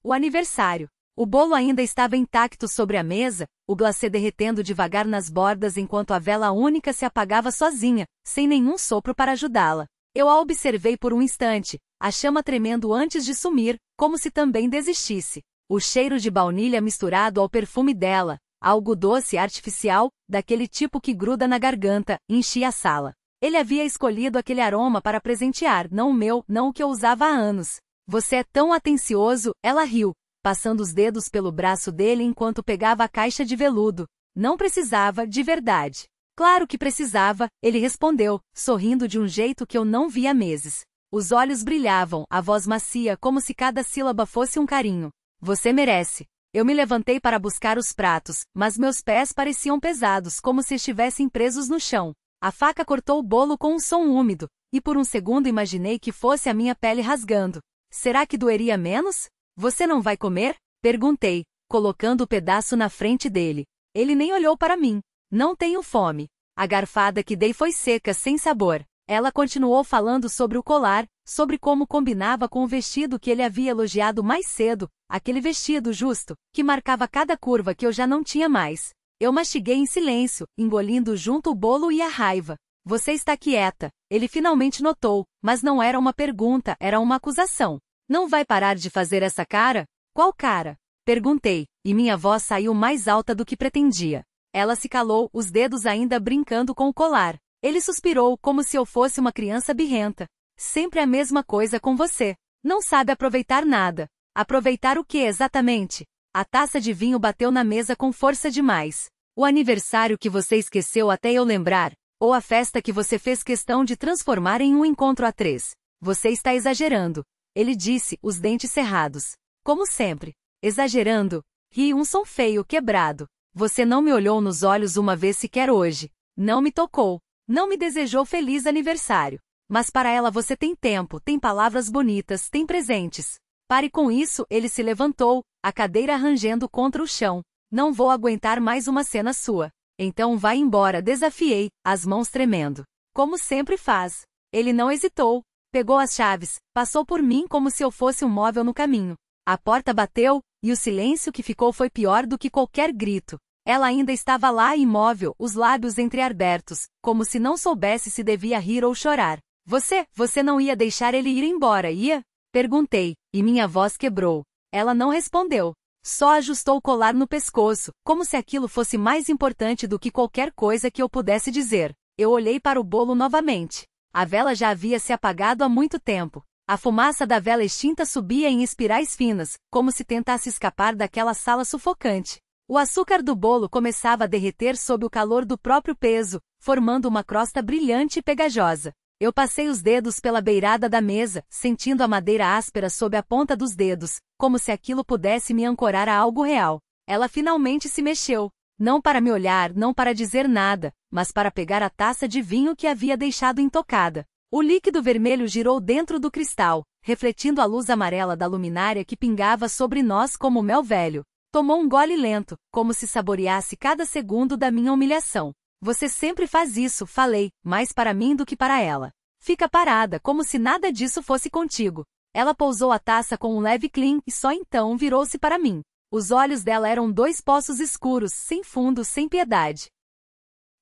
O aniversário. O bolo ainda estava intacto sobre a mesa, o glacê derretendo devagar nas bordas enquanto a vela única se apagava sozinha, sem nenhum sopro para ajudá-la. Eu a observei por um instante, a chama tremendo antes de sumir, como se também desistisse. O cheiro de baunilha misturado ao perfume dela, algo doce e artificial, daquele tipo que gruda na garganta, enchia a sala. Ele havia escolhido aquele aroma para presentear, não o meu, não o que eu usava há anos. Você é tão atencioso, ela riu, passando os dedos pelo braço dele enquanto pegava a caixa de veludo. Não precisava, de verdade. Claro que precisava, ele respondeu, sorrindo de um jeito que eu não via há meses. Os olhos brilhavam, a voz macia como se cada sílaba fosse um carinho. Você merece. Eu me levantei para buscar os pratos, mas meus pés pareciam pesados, como se estivessem presos no chão. A faca cortou o bolo com um som úmido, e por um segundo imaginei que fosse a minha pele rasgando. Será que doeria menos? Você não vai comer? Perguntei, colocando o pedaço na frente dele. Ele nem olhou para mim. Não tenho fome. A garfada que dei foi seca, sem sabor. Ela continuou falando sobre o colar, sobre como combinava com o vestido que ele havia elogiado mais cedo, aquele vestido justo, que marcava cada curva que eu já não tinha mais. Eu mastiguei em silêncio, engolindo junto o bolo e a raiva. Você está quieta. Ele finalmente notou, mas não era uma pergunta, era uma acusação. Não vai parar de fazer essa cara? Qual cara? Perguntei, e minha voz saiu mais alta do que pretendia. Ela se calou, os dedos ainda brincando com o colar. Ele suspirou como se eu fosse uma criança birrenta. Sempre a mesma coisa com você. Não sabe aproveitar nada. Aproveitar o que exatamente? A taça de vinho bateu na mesa com força demais. O aniversário que você esqueceu até eu lembrar, ou a festa que você fez questão de transformar em um encontro a três. Você está exagerando. Ele disse, os dentes cerrados. Como sempre. Exagerando. Ri um som feio, quebrado. Você não me olhou nos olhos uma vez sequer hoje. Não me tocou. Não me desejou feliz aniversário. Mas para ela você tem tempo, tem palavras bonitas, tem presentes. Pare com isso, ele se levantou, a cadeira rangendo contra o chão. Não vou aguentar mais uma cena sua. Então vai embora, desafiei, as mãos tremendo. Como sempre faz. Ele não hesitou. Pegou as chaves, passou por mim como se eu fosse um móvel no caminho. A porta bateu, e o silêncio que ficou foi pior do que qualquer grito. Ela ainda estava lá imóvel, os lábios entreabertos, como se não soubesse se devia rir ou chorar. Você não ia deixar ele ir embora, ia? Perguntei, e minha voz quebrou. Ela não respondeu. Só ajustou o colar no pescoço, como se aquilo fosse mais importante do que qualquer coisa que eu pudesse dizer. Eu olhei para o bolo novamente. A vela já havia se apagado há muito tempo. A fumaça da vela extinta subia em espirais finas, como se tentasse escapar daquela sala sufocante. O açúcar do bolo começava a derreter sob o calor do próprio peso, formando uma crosta brilhante e pegajosa. Eu passei os dedos pela beirada da mesa, sentindo a madeira áspera sob a ponta dos dedos, como se aquilo pudesse me ancorar a algo real. Ela finalmente se mexeu. Não para me olhar, não para dizer nada, mas para pegar a taça de vinho que havia deixado intocada. O líquido vermelho girou dentro do cristal, refletindo a luz amarela da luminária que pingava sobre nós como mel velho. Tomou um gole lento, como se saboreasse cada segundo da minha humilhação. Você sempre faz isso, falei, mais para mim do que para ela. Fica parada, como se nada disso fosse contigo. Ela pousou a taça com um leve clim e só então virou-se para mim. Os olhos dela eram dois poços escuros, sem fundo, sem piedade.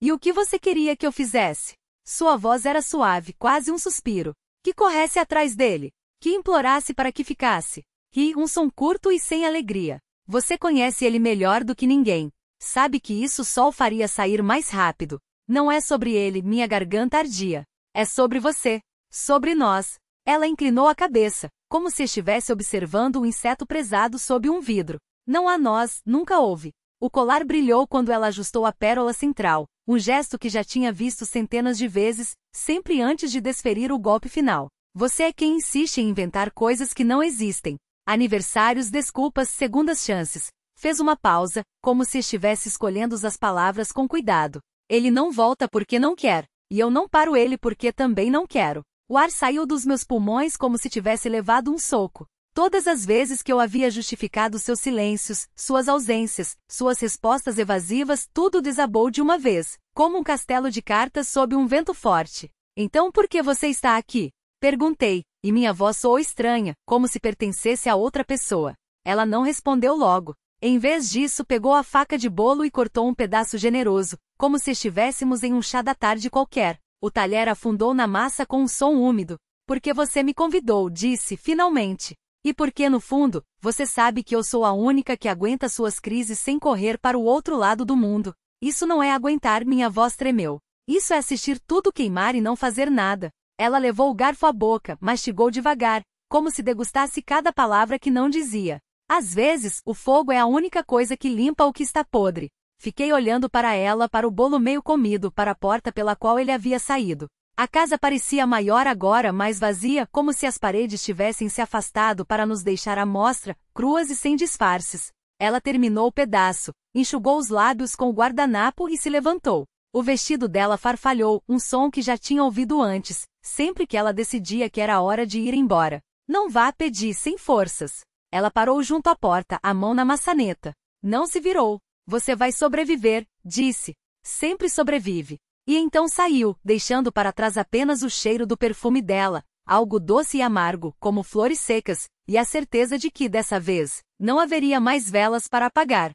E o que você queria que eu fizesse? Sua voz era suave, quase um suspiro. Que corresse atrás dele. Que implorasse para que ficasse. Ri, um som curto e sem alegria. Você conhece ele melhor do que ninguém. Sabe que isso só o faria sair mais rápido. Não é sobre ele, minha garganta ardia. É sobre você. Sobre nós. Ela inclinou a cabeça, como se estivesse observando um inseto prezado sob um vidro. Não há nós, nunca houve. O colar brilhou quando ela ajustou a pérola central, um gesto que já tinha visto centenas de vezes, sempre antes de desferir o golpe final. Você é quem insiste em inventar coisas que não existem. Aniversários, desculpas, segundas chances. Fez uma pausa, como se estivesse escolhendo as palavras com cuidado. Ele não volta porque não quer, e eu não paro ele porque também não quero. O ar saiu dos meus pulmões como se tivesse levado um soco. Todas as vezes que eu havia justificado seus silêncios, suas ausências, suas respostas evasivas, tudo desabou de uma vez, como um castelo de cartas sob um vento forte. Então por que você está aqui? Perguntei, e minha voz soou estranha, como se pertencesse a outra pessoa. Ela não respondeu logo. Em vez disso, pegou a faca de bolo e cortou um pedaço generoso, como se estivéssemos em um chá da tarde qualquer. O talher afundou na massa com um som úmido. Porque você me convidou, disse, finalmente. E porque, no fundo, você sabe que eu sou a única que aguenta suas crises sem correr para o outro lado do mundo. Isso não é aguentar, minha voz tremeu. Isso é assistir tudo queimar e não fazer nada. Ela levou o garfo à boca, mastigou devagar, como se degustasse cada palavra que não dizia. Às vezes, o fogo é a única coisa que limpa o que está podre. Fiquei olhando para ela, para o bolo meio comido, para a porta pela qual ele havia saído. A casa parecia maior agora, mais vazia, como se as paredes tivessem se afastado para nos deixar à mostra, cruas e sem disfarces. Ela terminou o pedaço, enxugou os lábios com o guardanapo e se levantou. O vestido dela farfalhou, um som que já tinha ouvido antes, sempre que ela decidia que era hora de ir embora. Não vá, pedi, sem forças. Ela parou junto à porta, a mão na maçaneta. Não se virou. Você vai sobreviver, disse. Sempre sobrevive. E então saiu, deixando para trás apenas o cheiro do perfume dela, algo doce e amargo, como flores secas, e a certeza de que, dessa vez, não haveria mais velas para apagar.